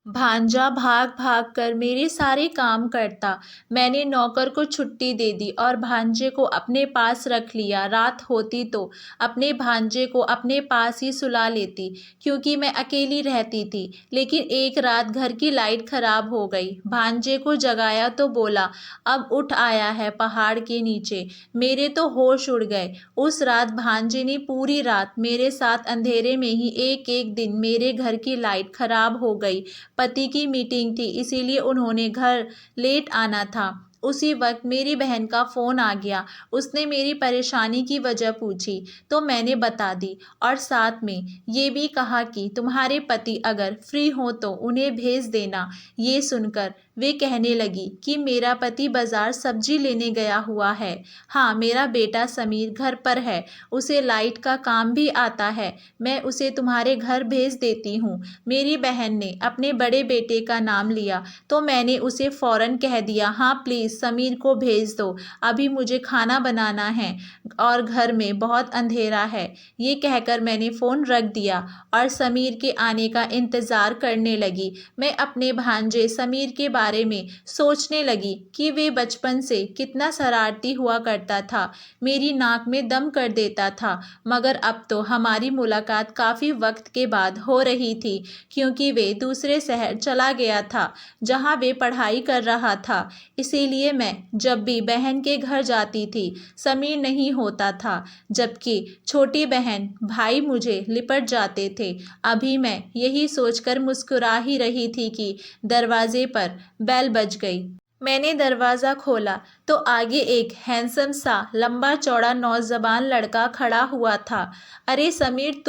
भांजा भाग भाग कर मेरे सारे काम करता। मैंने नौकर को छुट्टी दे दी और भांजे को अपने पास रख लिया। रात होती तो अपने भांजे को अपने पास ही सुला लेती, क्योंकि मैं अकेली रहती थी। लेकिन एक रात घर की लाइट खराब हो गई। भांजे को जगाया तो बोला, अब उठ आया है पहाड़ के नीचे। मेरे तो होश उड़ गए। उस रात भांजे ने पूरी रात मेरे साथ अंधेरे में ही एक एक दिन मेरे घर की लाइट खराब हो गई। पति की मीटिंग थी, इसीलिए उन्होंने घर लेट आना था। उसी वक्त मेरी बहन का फ़ोन आ गया। उसने मेरी परेशानी की वजह पूछी तो मैंने बता दी, और साथ में ये भी कहा कि तुम्हारे पति अगर फ्री हो तो उन्हें भेज देना। ये सुनकर वे कहने लगी कि मेरा पति बाज़ार सब्जी लेने गया हुआ है। हाँ, मेरा बेटा समीर घर पर है, उसे लाइट का काम भी आता है। मैं उसे तुम्हारे घर भेज देती हूँ। मेरी बहन ने अपने बड़े बेटे का नाम लिया तो मैंने उसे फ़ौरन कह दिया, हाँ प्लीज़ समीर को भेज दो, अभी मुझे खाना बनाना है और घर में बहुत अंधेरा है। ये कहकर मैंने फ़ोन रख दिया और समीर के आने का इंतज़ार करने लगी। मैं अपने भांजे समीर के बारे में सोचने लगी कि वे बचपन से कितना शरारती हुआ करता था, मेरी नाक में दम कर देता था। मगर अब तो हमारी मुलाकात काफ़ी वक्त के बाद हो रही थी, क्योंकि वे दूसरे शहर चला गया था जहाँ वे पढ़ाई कर रहा था। इसीलिए मैं जब भी बहन के घर जाती थी समीर नहीं होता था, जबकि छोटी बहन भाई मुझे लिपट जाते थे। अभी मैं यही सोचकर मुस्कुरा ही रही थी कि दरवाजे पर बेल बज गई। मैंने दरवाज़ा खोला तो आगे एक हैंडसम सा लंबा चौड़ा नौजवान लड़का खड़ा हुआ था। अरे समीर,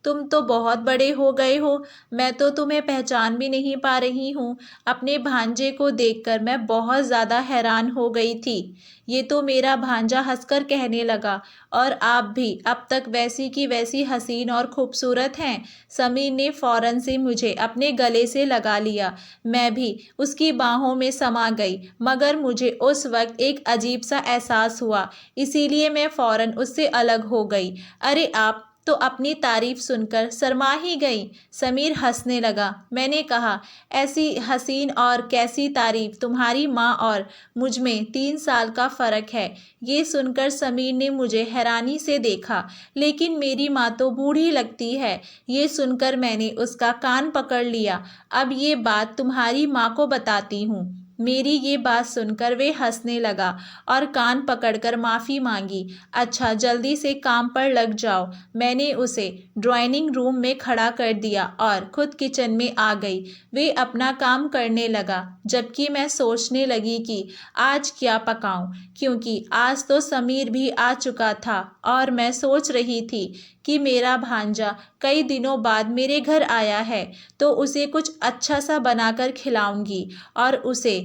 तुम तो बहुत बड़े हो गए हो। मैं तो तुम्हें पहचान भी नहीं पा रही हूँ। अपने भांजे को देखकर मैं बहुत ज़्यादा हैरान हो गई थी। ये तो मेरा भांजा हंसकर कहने लगा, और आप भी अब तक वैसी की वैसी हसीन और खूबसूरत हैं। समीर ने फ़ौरन से मुझे अपने गले से लगा लिया। मैं भी उसकी बाहों में समा गई, मगर मुझे उस वक्त एक अजीब सा एहसास हुआ, इसीलिए मैं फ़ौरन उससे अलग हो गई। अरे आप तो अपनी तारीफ सुनकर शर्मा ही गई। समीर हंसने लगा। मैंने कहा, ऐसी हसीन और कैसी तारीफ, तुम्हारी माँ और मुझ में 3 साल का फ़र्क है। ये सुनकर समीर ने मुझे हैरानी से देखा, लेकिन मेरी माँ तो बूढ़ी लगती है। ये सुनकर मैंने उसका कान पकड़ लिया। अब ये बात तुम्हारी माँ को बताती हूँ। मेरी ये बात सुनकर वे हंसने लगा और कान पकड़कर माफ़ी मांगी। अच्छा, जल्दी से काम पर लग जाओ। मैंने उसे ड्राइंग रूम में खड़ा कर दिया और खुद किचन में आ गई। वे अपना काम करने लगा, जबकि मैं सोचने लगी कि आज क्या पकाऊं, क्योंकि आज तो समीर भी आ चुका था और मैं सोच रही थी कि मेरा भांजा कई दिनों बाद मेरे घर आया है तो उसे कुछ अच्छा सा बनाकर खिलाऊंगी और उसे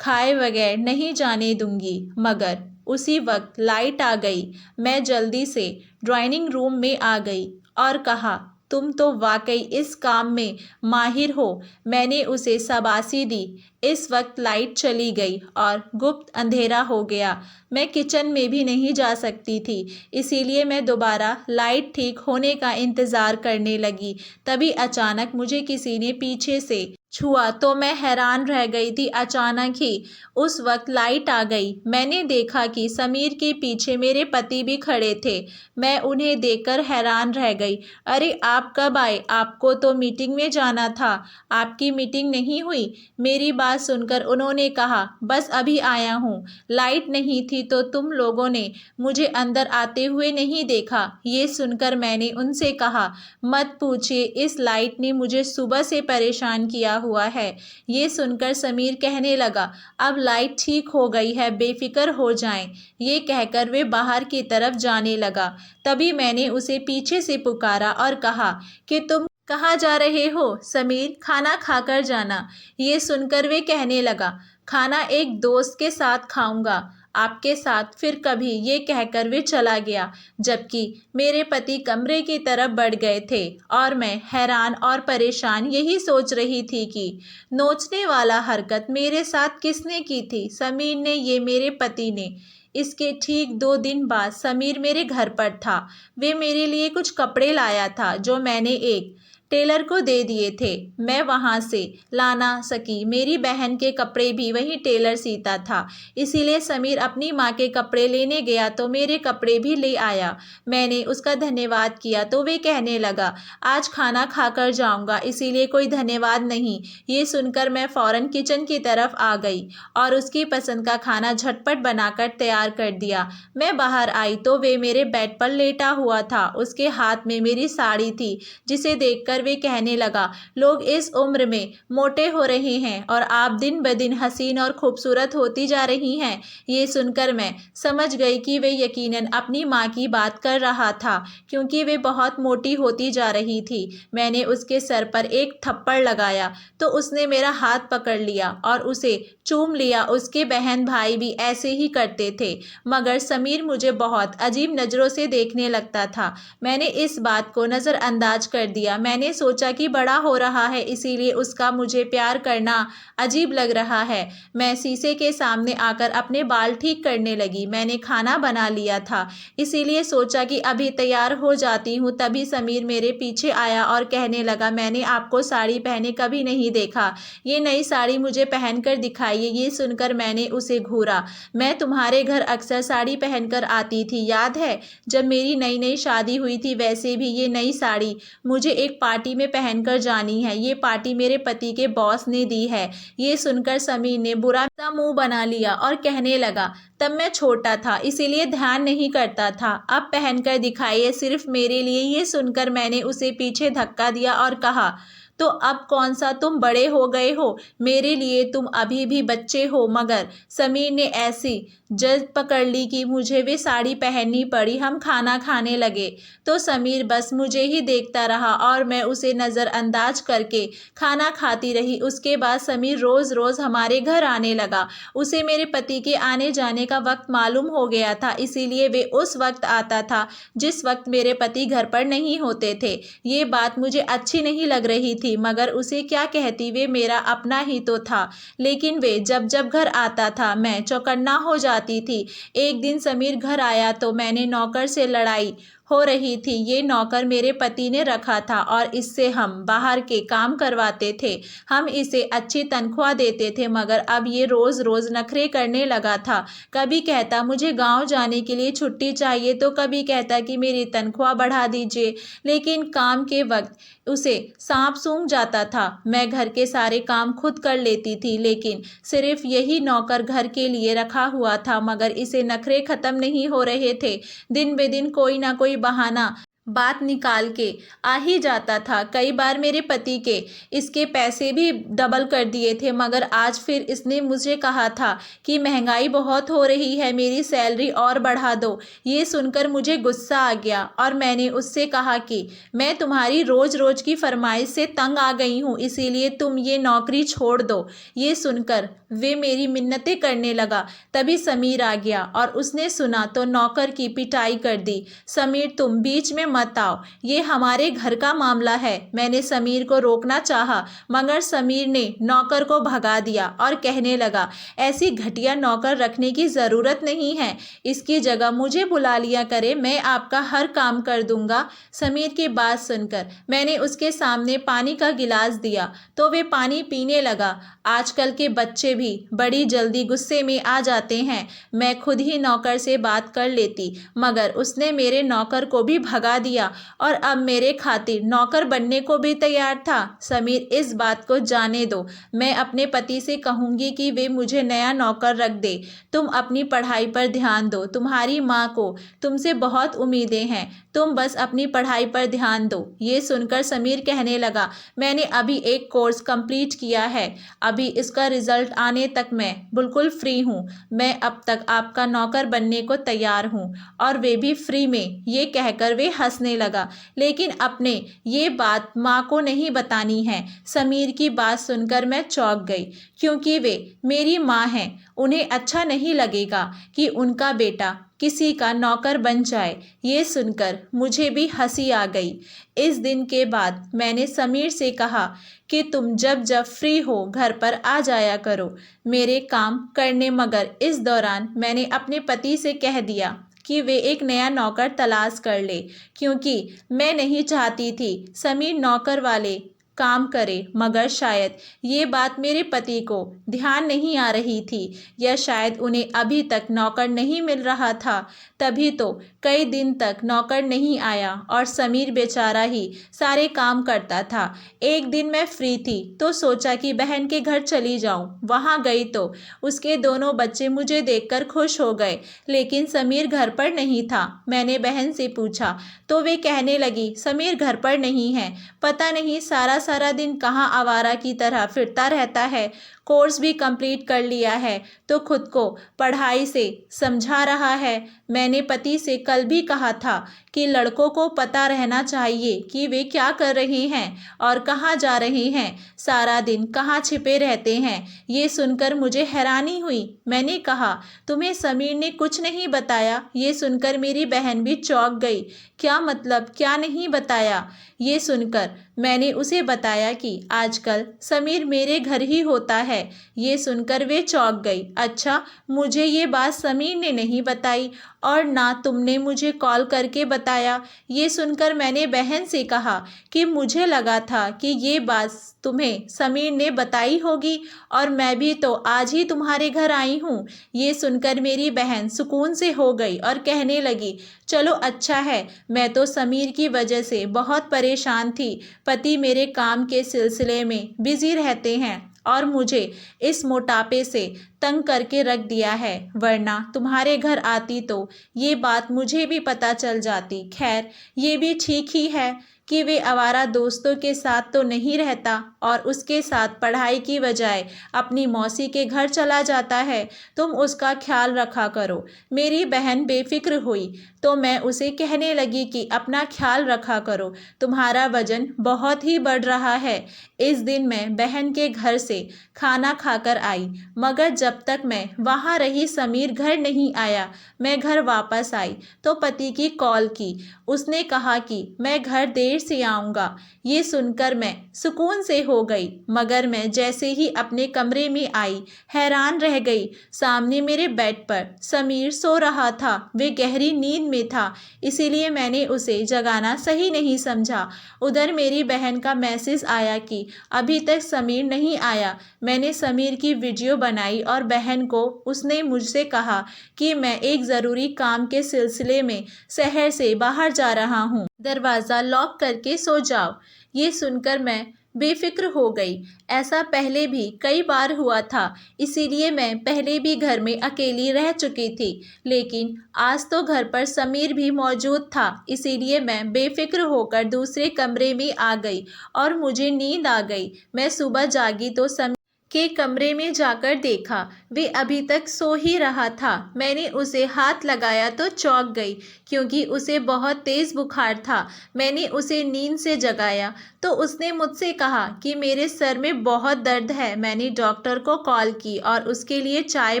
खाए बगैर नहीं जाने दूंगी। मगर उसी वक्त लाइट आ गई। मैं जल्दी से ड्राइंग रूम में आ गई और कहा, तुम तो वाकई इस काम में माहिर हो। मैंने उसे शाबाशी दी। इस वक्त लाइट चली गई और गुप्त अंधेरा हो गया। मैं किचन में भी नहीं जा सकती थी, इसीलिए मैं दोबारा लाइट ठीक होने का इंतज़ार करने लगी। तभी अचानक मुझे किसी ने पीछे से छुआ तो मैं हैरान रह गई थी। अचानक ही उस वक्त लाइट आ गई। मैंने देखा कि समीर के पीछे मेरे पति भी खड़े थे। मैं उन्हें देखकर हैरान रह गई। अरे आप कब आए? आपको तो मीटिंग में जाना था। आपकी मीटिंग नहीं हुई? मेरी बात सुनकर उन्होंने कहा, बस अभी आया हूँ। लाइट नहीं थी तो तुम लोगों ने मुझे अंदर आते हुए नहीं देखा। ये सुनकर मैंने उनसे कहा, मत पूछिए, इस लाइट ने मुझे सुबह से परेशान किया हुआ है। ये सुनकर समीर कहने लगा, अब लाइट ठीक हो गई है, बेफिक्र हो जाएं। ये कहकर वे बाहर की तरफ जाने लगा। तभी मैंने उसे पीछे से पुकारा और कहा कि तुम कहाँ जा रहे हो? समीर, खाना खाकर जाना। ये सुनकर वे कहने लगा, खाना एक दोस्त के साथ खाऊंगा, आपके साथ फिर कभी। ये कहकर वे चला गया, जबकि मेरे पति कमरे की तरफ बढ़ गए थे और मैं हैरान और परेशान यही सोच रही थी कि नोचने वाला हरकत मेरे साथ किसने की थी? समीर ने, ये मेरे पति ने। इसके ठीक 2 दिन बाद समीर मेरे घर पर था। वे मेरे लिए कुछ कपड़े लाया था जो मैंने एक टेलर को दे दिए थे। मैं वहाँ से ला ना सकी। मेरी बहन के कपड़े भी वही टेलर सीता था, इसीलिए समीर अपनी माँ के कपड़े लेने गया तो मेरे कपड़े भी ले आया। मैंने उसका धन्यवाद किया तो वे कहने लगा, आज खाना खाकर जाऊँगा, इसीलिए कोई धन्यवाद नहीं। ये सुनकर मैं फ़ौरन किचन की तरफ आ गई और उसकी पसंद का खाना झटपट बनाकर तैयार कर दिया। मैं बाहर आई तो वे मेरे बेड पर लेटा हुआ था। उसके हाथ में मेरी साड़ी थी, जिसे देखकर वे कहने लगा, लोग इस उम्र में मोटे हो रहे हैं और आप दिन ब दिन हसीन और खूबसूरत होती जा रही हैं। ये सुनकर मैं समझ गई कि वे यकीनन अपनी माँ की बात कर रहा था, क्योंकि वे बहुत मोटी होती जा रही थी। मैंने उसके सर पर एक थप्पड़ लगाया तो उसने मेरा हाथ पकड़ लिया और उसे चूम लिया। उसके बहन भाई भी ऐसे ही करते थे, मगर समीर मुझे बहुत अजीब नज़रों से देखने लगता था। मैंने इस बात को नज़रअंदाज कर दिया। मैंने सोचा कि बड़ा हो रहा है, इसीलिए उसका मुझे प्यार करना अजीब लग रहा है। मैं शीशे के सामने आकर अपने बाल ठीक करने लगी। मैंने खाना बना लिया था, इसीलिए सोचा कि अभी तैयार हो जाती हूँ। तभी समीर मेरे पीछे आया और कहने लगा, मैंने आपको साड़ी पहने कभी नहीं देखा, ये नई साड़ी मुझे पहनकर दिखाइए। ये सुनकर मैंने उसे घूरा। मैं तुम्हारे घर अक्सर साड़ी पहनकर आती थी, याद है? जब मेरी नई नई शादी हुई थी। वैसे भी ये नई साड़ी मुझे एक पार्टी में पहनकर जानी है। ये पार्टी मेरे पति के बॉस ने दी है। ये सुनकर समीर ने बुरा सा मुंह बना लिया और कहने लगा, तब मैं छोटा था, इसीलिए ध्यान नहीं करता था। अब पहनकर दिखाइए, सिर्फ मेरे लिए। ये सुनकर मैंने उसे पीछे धक्का दिया और कहा, तो अब कौन सा तुम बड़े हो गए हो, मेरे लिए तुम अभी भी बच्चे हो। मगर समीर ने ऐसी जल्द पकड़ ली कि मुझे वे साड़ी पहननी पड़ी। हम खाना खाने लगे तो समीर बस मुझे ही देखता रहा और मैं उसे नज़रअंदाज करके खाना खाती रही। उसके बाद समीर रोज़ रोज़ हमारे घर आने लगा। उसे मेरे पति के आने जाने का वक्त मालूम हो गया था, इसीलिए वे उस वक्त आता था जिस वक्त मेरे पति घर पर नहीं होते थे। ये बात मुझे अच्छी नहीं लग रही थी, मगर उसे क्या कहती, वे मेरा अपना ही तो था। लेकिन वे जब जब घर आता था मैं चौकन्ना हो जाती थी। एक दिन समीर घर आया तो मैंने नौकर से लड़ाई हो रही थी। ये नौकर मेरे पति ने रखा था और इससे हम बाहर के काम करवाते थे। हम इसे अच्छी तनख्वाह देते थे, मगर अब ये रोज़ रोज़ नखरे करने लगा था। कभी कहता मुझे गांव जाने के लिए छुट्टी चाहिए, तो कभी कहता कि मेरी तनख्वाह बढ़ा दीजिए। लेकिन काम के वक्त उसे सांप सूंघ जाता था। मैं घर के सारे काम खुद कर लेती थी, लेकिन सिर्फ यही नौकर घर के लिए रखा हुआ था, मगर इसे नखरे ख़त्म नहीं हो रहे थे। दिन बे दिन कोई ना कोई बहाना बात निकाल के आ ही जाता था। कई बार मेरे पति के इसके पैसे भी डबल कर दिए थे, मगर आज फिर इसने मुझे कहा था कि महंगाई बहुत हो रही है, मेरी सैलरी और बढ़ा दो। ये सुनकर मुझे गुस्सा आ गया और मैंने उससे कहा कि मैं तुम्हारी रोज़ रोज़ की फरमाइश से तंग आ गई हूँ, इसीलिए तुम ये नौकरी छोड़ दो। ये सुनकर वे मेरी मिन्नतें करने लगा। तभी समीर आ गया और उसने सुना तो नौकर की पिटाई कर दी। समीर, तुम बीच में मत आओ, ये हमारे घर का मामला है। मैंने समीर को रोकना चाहा, मगर समीर ने नौकर को भगा दिया और कहने लगा, ऐसी घटिया नौकर रखने की ज़रूरत नहीं है, इसकी जगह मुझे बुला लिया करे, मैं आपका हर काम कर दूंगा। समीर की बात सुनकर मैंने उसके सामने पानी का गिलास दिया तो वे पानी पीने लगा। आजकल के बच्चे भी बड़ी जल्दी गुस्से में आ जाते हैं। मैं खुद ही नौकर से बात कर लेती, मगर उसने मेरे नौकर को भी भगा दिया और अब मेरे खातिर नौकर बनने को भी तैयार था। समीर, इस बात को जाने दो। मैं अपने पति से कहूँगी कि वे मुझे नया नौकर रख दे। तुम अपनी पढ़ाई पर ध्यान दो। तुम्हारी माँ को तुमसे बहुत उम्मीदें हैं, तुम बस अपनी पढ़ाई पर ध्यान दो। ये सुनकर समीर कहने लगा, मैंने अभी एक कोर्स कंप्लीट किया है, अभी इसका रिजल्ट आने तक मैं बिल्कुल फ्री हूँ। मैं अब तक आपका नौकर बनने को तैयार हूँ, और वे भी फ्री में। ये कहकर वे हंसने लगा। लेकिन अपने ये बात माँ को नहीं बतानी है। समीर की बात सुनकर मैं चौंक गई, क्योंकि वे मेरी माँ हैं। उन्हें अच्छा नहीं लगेगा कि उनका बेटा किसी का नौकर बन जाए। ये सुनकर मुझे भी हंसी आ गई। इस दिन के बाद मैंने समीर से कहा कि तुम जब जब फ्री हो घर पर आ जाया करो मेरे काम करने, मगर इस दौरान मैंने अपने पति से कह दिया कि वे एक नया नौकर तलाश कर ले, क्योंकि मैं नहीं चाहती थी समीर नौकर वाले काम करे। मगर शायद ये बात मेरे पति को ध्यान नहीं आ रही थी, या शायद उन्हें अभी तक नौकर नहीं मिल रहा था। तभी तो कई दिन तक नौकर नहीं आया और समीर बेचारा ही सारे काम करता था। एक दिन मैं फ्री थी तो सोचा कि बहन के घर चली जाऊं। वहां गई तो उसके दोनों बच्चे मुझे देखकर खुश हो गए, लेकिन समीर घर पर नहीं था। मैंने बहन से पूछा तो वे कहने लगी समीर घर पर नहीं है, पता नहीं सारा सारा दिन कहाँ आवारा की तरह फिरता रहता है। कोर्स भी कंप्लीट कर लिया है तो खुद को पढ़ाई से समझा रहा है। मैंने पति से कल भी कहा था कि लड़कों को पता रहना चाहिए कि वे क्या कर रहे हैं और कहाँ जा रहे हैं, सारा दिन कहाँ छिपे रहते हैं। ये सुनकर मुझे हैरानी हुई। मैंने कहा तुम्हें समीर ने कुछ नहीं बताया? ये सुनकर मेरी बहन भी चौंक गई। क्या मतलब, क्या नहीं बताया? ये सुनकर मैंने उसे बताया कि आजकल समीर मेरे घर ही होता है। ये सुनकर वे चौंक गई। अच्छा, मुझे ये बात समीर ने नहीं बताई और ना तुमने मुझे कॉल करके बताया। ये सुनकर मैंने बहन से कहा कि मुझे लगा था कि ये बात तुम्हें समीर ने बताई होगी और मैं भी तो आज ही तुम्हारे घर आई हूँ। ये सुनकर मेरी बहन सुकून से हो गई और कहने लगी चलो अच्छा है, मैं तो समीर की वजह से बहुत परेशान थी। पति मेरे काम के सिलसिले में बिजी रहते हैं और मुझे इस मोटापे से तंग करके रख दिया है, वरना तुम्हारे घर आती तो ये बात मुझे भी पता चल जाती। खैर, ये भी ठीक ही है कि वे आवारा दोस्तों के साथ तो नहीं रहता और उसके साथ पढ़ाई की बजाय अपनी मौसी के घर चला जाता है। तुम उसका ख्याल रखा करो। मेरी बहन बेफिक्र हुई तो मैं उसे कहने लगी कि अपना ख्याल रखा करो, तुम्हारा वजन बहुत ही बढ़ रहा है। इस दिन मैं बहन के घर से खाना खाकर आई, मगर जब तक मैं वहाँ रही समीर घर नहीं आया। मैं घर वापस आई तो पति की कॉल की। उसने कहा कि मैं घर देर से आऊँगा। ये सुनकर मैं सुकून से हो गई, मगर मैं जैसे ही अपने कमरे में आई हैरान रह गई। सामने मेरे बेड पर समीर सो रहा था। वे गहरी नींद में था, इसीलिए मैंने उसे जगाना सही नहीं समझा। उधर मेरी बहन का मैसेज आया कि अभी तक समीर नहीं आया। मैंने समीर की वीडियो बनाई और बहन को उसने मुझसे कहा कि मैं एक ज़रूरी काम के सिलसिले में शहर से बाहर जा रहा हूँ, दरवाज़ा लॉक करके सो जाओ। ये सुनकर मैं बेफिक्र हो गई। ऐसा पहले भी कई बार हुआ था, इसीलिए मैं पहले भी घर में अकेली रह चुकी थी, लेकिन आज तो घर पर समीर भी मौजूद था। इसीलिए मैं बेफिक्र होकर दूसरे कमरे में आ गई और मुझे नींद आ गई। मैं सुबह जागी तो समीर के कमरे में जाकर देखा वे अभी तक सो ही रहा था। मैंने उसे हाथ लगाया तो चौंक गई, क्योंकि उसे बहुत तेज़ बुखार था। मैंने उसे नींद से जगाया तो उसने मुझसे कहा कि मेरे सर में बहुत दर्द है। मैंने डॉक्टर को कॉल की और उसके लिए चाय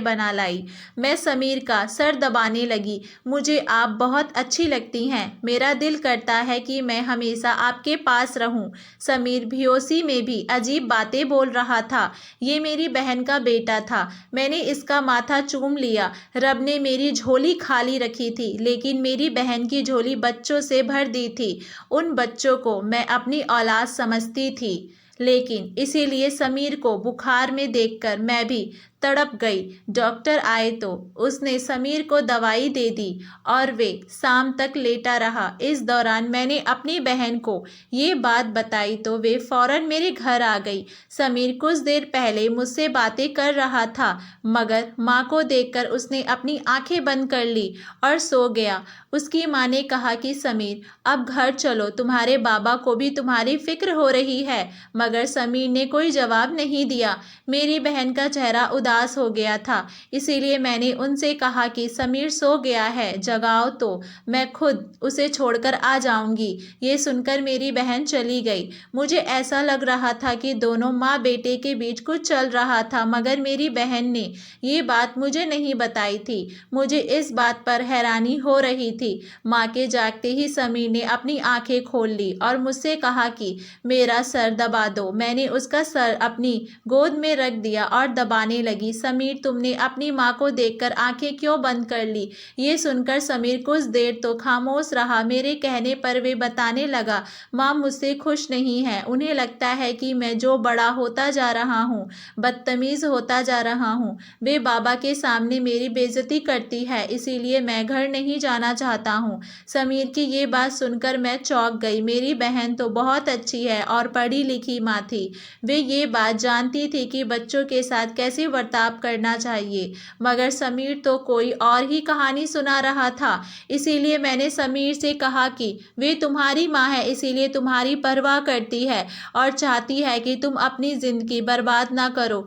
बना लाई। मैं समीर का सर दबाने लगी। मुझे आप बहुत अच्छी लगती हैं, मेरा दिल करता है कि मैं हमेशा आपके पास रहूं। समीर बेहोशी में भी अजीब बातें बोल रहा था। ये मेरी बहन का बेटा था। मैंने इसका माथा चूम लिया। रब ने मेरी झोली खाली रखी थी, लेकिन मेरी बहन की झोली बच्चों से भर दी थी। उन बच्चों को मैं अपनी औलाद समझती थी, लेकिन इसीलिए समीर को बुखार में देखकर मैं भी तड़प गई। डॉक्टर आए तो उसने समीर को दवाई दे दी और वे शाम तक लेटा रहा। इस दौरान मैंने अपनी बहन को ये बात बताई तो वे फौरन मेरे घर आ गई। समीर कुछ देर पहले मुझसे बातें कर रहा था, मगर माँ को देखकर उसने अपनी आंखें बंद कर ली और सो गया। उसकी माँ ने कहा कि समीर अब घर चलो, तुम्हारे बाबा को भी तुम्हारी फिक्र हो रही है, मगर समीर ने कोई जवाब नहीं दिया। मेरी बहन का चेहरा उदास हो गया था, इसीलिए मैंने उनसे कहा कि समीर सो गया है, जगाओ तो मैं खुद उसे छोड़कर आ जाऊंगी। ये सुनकर मेरी बहन चली गई। मुझे ऐसा लग रहा था कि दोनों माँ बेटे के बीच कुछ चल रहा था, मगर मेरी बहन ने ये बात मुझे नहीं बताई थी। मुझे इस बात पर हैरानी हो रही थी। माँ के जागते ही समीर ने अपनी आंखें खोल ली और मुझसे कहा कि मेरा सर दबा दो। मैंने उसका सर अपनी गोद में रख दिया और दबाने लगी। लगी, समीर तुमने अपनी माँ को देखकर आंखें क्यों बंद कर ली। ये सुनकर समीर कुछ देर तो खामोश रहा। मेरे कहने पर वे बताने लगा, माँ मुझसे खुश नहीं है। उन्हें लगता है कि मैं जो बड़ा होता जा रहा हूँ, बदतमीज़ होता जा रहा हूँ। वे बाबा के सामने मेरी बेइज्जती करती है, इसीलिए मैं घर नहीं जाना चाहता हूँ। समीर की ये बात सुनकर मैं चौंक गई। मेरी बहन तो बहुत अच्छी है और पढ़ी लिखी माँ थी। वे ये बात जानती थी कि बच्चों के साथ कैसे बर्ताव करना चाहिए, मगर समीर तो कोई और ही कहानी सुना रहा था। इसीलिए मैंने समीर से कहा कि वे तुम्हारी माँ है, इसीलिए तुम्हारी परवाह करती है और चाहती है कि तुम अपनी ज़िंदगी बर्बाद ना करो,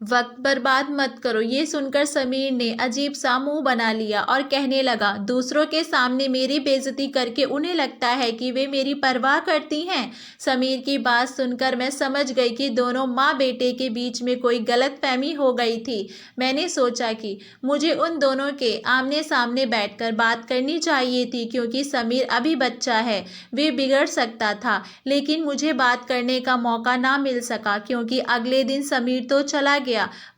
वक्त बर्बाद मत करो। ये सुनकर समीर ने अजीब सा मुंह बना लिया और कहने लगा, दूसरों के सामने मेरी बेइज्जती करके उन्हें लगता है कि वे मेरी परवाह करती हैं। समीर की बात सुनकर मैं समझ गई कि दोनों माँ बेटे के बीच में कोई गलतफहमी हो गई थी। मैंने सोचा कि मुझे उन दोनों के आमने सामने बैठकर बात करनी चाहिए थी, क्योंकि समीर अभी बच्चा है, वे बिगड़ सकता था। लेकिन मुझे बात करने का मौका ना मिल सका, क्योंकि अगले दिन समीर तो चला गया।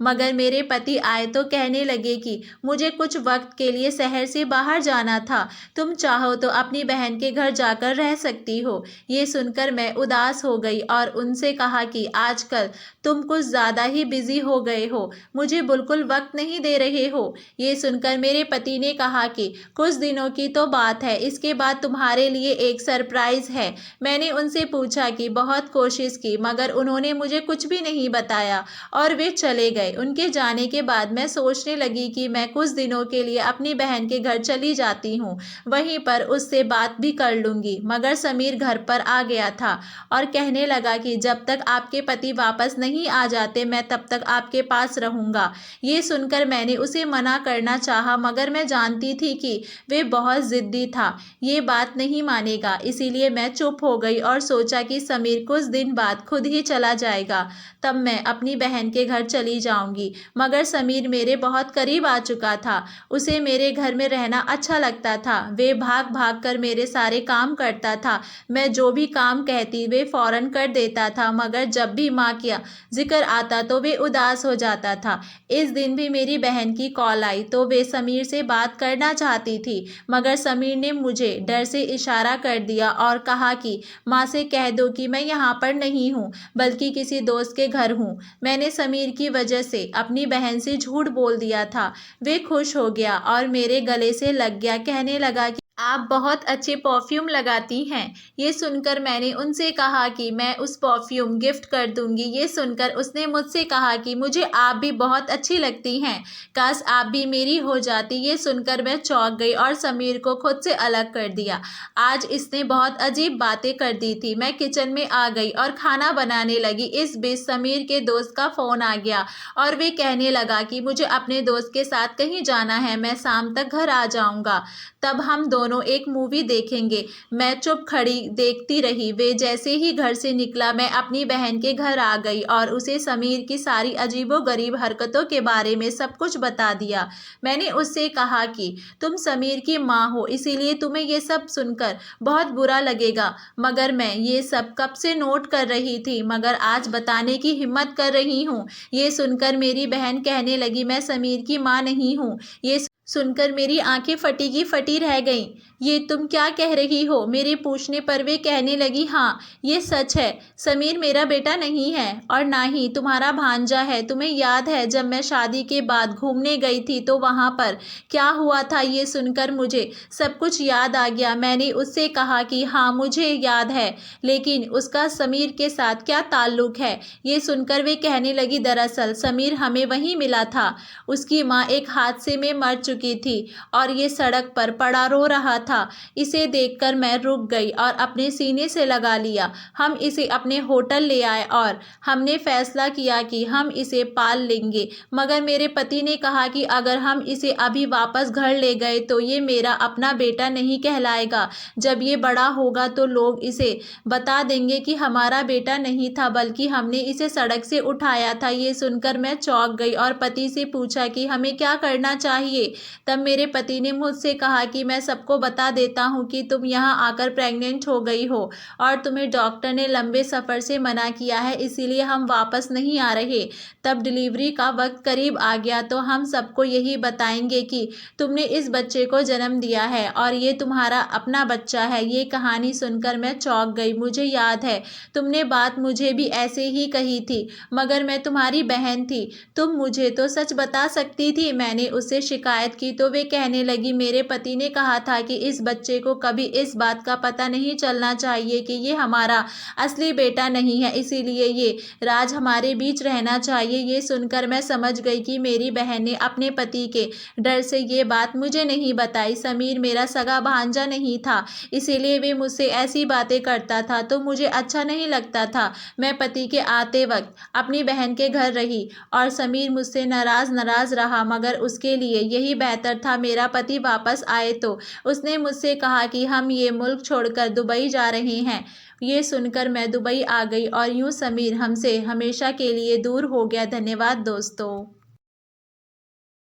मगर मेरे पति आए तो कहने लगे कि मुझे कुछ वक्त के लिए शहर से बाहर जाना था, तुम चाहो तो अपनी बहन के घर जाकर रह सकती हो। ये सुनकर मैं उदास हो गई और उनसे कहा कि आजकल तुम कुछ ज़्यादा ही बिजी हो गए हो, मुझे बिल्कुल वक्त नहीं दे रहे हो। ये सुनकर मेरे पति ने कहा कि कुछ दिनों की तो बात है, इसके बाद तुम्हारे लिए एक सरप्राइज़ है। मैंने उनसे पूछा कि बहुत कोशिश की, मगर उन्होंने मुझे कुछ भी नहीं बताया और वे चले गए। उनके जाने के बाद मैं सोचने लगी कि मैं कुछ दिनों के लिए अपनी बहन के घर चली जाती हूँ, वहीं पर उससे बात भी कर लूँगी। मगर समीर घर पर आ गया था और कहने लगा कि जब तक आपके पति वापस नहीं आ जाते मैं तब तक आपके पास रहूँगा। ये सुनकर मैंने उसे मना करना चाहा, मगर मैं जानती थी कि वे बहुत ज़िद्दी था, ये बात नहीं मानेगा। इसीलिए मैं चुप हो गई और सोचा कि समीर कुछ दिन बाद खुद ही चला जाएगा, तब मैं अपनी बहन के घर चली जाऊंगी। मगर समीर मेरे बहुत करीब आ चुका था, उसे मेरे घर में रहना अच्छा लगता था। वे भाग भाग कर मेरे सारे काम करता था, मैं जो भी काम कहती वे फौरन कर देता था। मगर जब भी माँ का जिक्र आता तो वे उदास हो जाता था। इस दिन भी मेरी बहन की कॉल आई तो वे समीर से बात करना चाहती थी, मगर समीर ने मुझे डर से इशारा कर दिया और कहा कि माँ से कह दो कि मैं यहाँ पर नहीं हूँ, बल्कि किसी दोस्त के घर हूँ। मैंने समीर की वजह से अपनी बहन से झूठ बोल दिया था। वे खुश हो गया और मेरे गले से लग गया, कहने लगा कि आप बहुत अच्छे परफ्यूम लगाती हैं। ये सुनकर मैंने उनसे कहा कि मैं उस परफ्यूम गिफ्ट कर दूंगी। ये सुनकर उसने मुझसे कहा कि मुझे आप भी बहुत अच्छी लगती हैं, काश आप भी मेरी हो जाती। ये सुनकर मैं चौंक गई और समीर को खुद से अलग कर दिया। आज इसने बहुत अजीब बातें कर दी थी। मैं किचन में आ गई और खाना बनाने लगी। इस बीच समीर के दोस्त का फ़ोन आ गया और वे कहने लगा कि मुझे अपने दोस्त के साथ कहीं जाना है, मैं शाम तक घर आ जाऊंगा, तब हम दोनों एक मूवी देखेंगे। मैं चुप खड़ी देखती रही। वे जैसे ही घर से निकला मैं अपनी बहन के घर आ गई और उसे समीर की सारी अजीबोगरीब हरकतों के बारे में सब कुछ बता दिया। मैंने उससे कहा कि तुम समीर की माँ हो, इसीलिए तुम्हें ये सब सुनकर बहुत बुरा लगेगा, मगर मैं ये सब कब से नोट कर रही थी, मगर आज बताने की हिम्मत कर रही हूँ। ये सुनकर मेरी बहन कहने लगी, मैं समीर की माँ नहीं हूँ। ये सुनकर मेरी आंखें फटी की फटी रह गईं। ये तुम क्या कह रही हो? मेरे पूछने पर वे कहने लगी, हाँ ये सच है, समीर मेरा बेटा नहीं है और ना ही तुम्हारा भांजा है। तुम्हें याद है जब मैं शादी के बाद घूमने गई थी तो वहाँ पर क्या हुआ था? ये सुनकर मुझे सब कुछ याद आ गया। मैंने उससे कहा कि हाँ मुझे याद है, लेकिन उसका समीर के साथ क्या ताल्लुक है? ये सुनकर वे कहने लगी, दरअसल समीर हमें वहीं मिला था, उसकी माँ एक हादसे में मर चुकी थी और ये सड़क पर पड़ा रो रहा था। इसे देखकर मैं रुक गई और अपने सीने से लगा लिया। हम इसे अपने होटल ले आए और हमने फैसला किया कि हम इसे पाल लेंगे। मगर मेरे पति ने कहा कि अगर हम इसे अभी वापस घर ले गए तो ये मेरा अपना बेटा नहीं कहलाएगा। जब ये बड़ा होगा तो लोग इसे बता देंगे कि हमारा बेटा नहीं था, बल्कि हमने इसे सड़क से उठाया था। ये सुनकर मैं चौंक गई और पति से पूछा कि हमें क्या करना चाहिए। तब मेरे पति ने मुझसे कहा कि मैं सबको बता देता हूँ कि तुम यहाँ आकर प्रेग्नेंट हो गई हो और तुम्हें डॉक्टर ने लंबे सफ़र से मना किया है, इसीलिए हम वापस नहीं आ रहे। तब डिलीवरी का वक्त करीब आ गया तो हम सबको यही बताएंगे कि तुमने इस बच्चे को जन्म दिया है और ये तुम्हारा अपना बच्चा है। ये कहानी सुनकर मैं चौंक गई। मुझे याद है तुमने बात मुझे भी ऐसे ही कही थी, मगर मैं तुम्हारी बहन थी, तुम मुझे तो सच बता सकती थी। मैंने उससे शिकायत की तो वे कहने लगी मेरे पति ने कहा था कि इस बच्चे को कभी इस बात का पता नहीं चलना चाहिए कि ये हमारा असली बेटा नहीं है, इसीलिए ये राज हमारे बीच रहना चाहिए। ये सुनकर मैं समझ गई कि मेरी बहन ने अपने पति के डर से ये बात मुझे नहीं बताई। समीर मेरा सगा भांजा नहीं था, इसीलिए वे मुझसे ऐसी बातें करता था तो मुझे अच्छा नहीं लगता था। मैं पति के आते वक्त अपनी बहन के घर रही और समीर मुझसे नाराज़ रहा, मगर उसके लिए यही बेहतर था मेरा पति वापस आए। तो उसने मुझसे कहा कि हम ये मुल्क छोड़कर दुबई जा रहे हैं। ये सुनकर मैं दुबई आ गई और यूं समीर हमसे हमेशा के लिए दूर हो गया। धन्यवाद दोस्तों।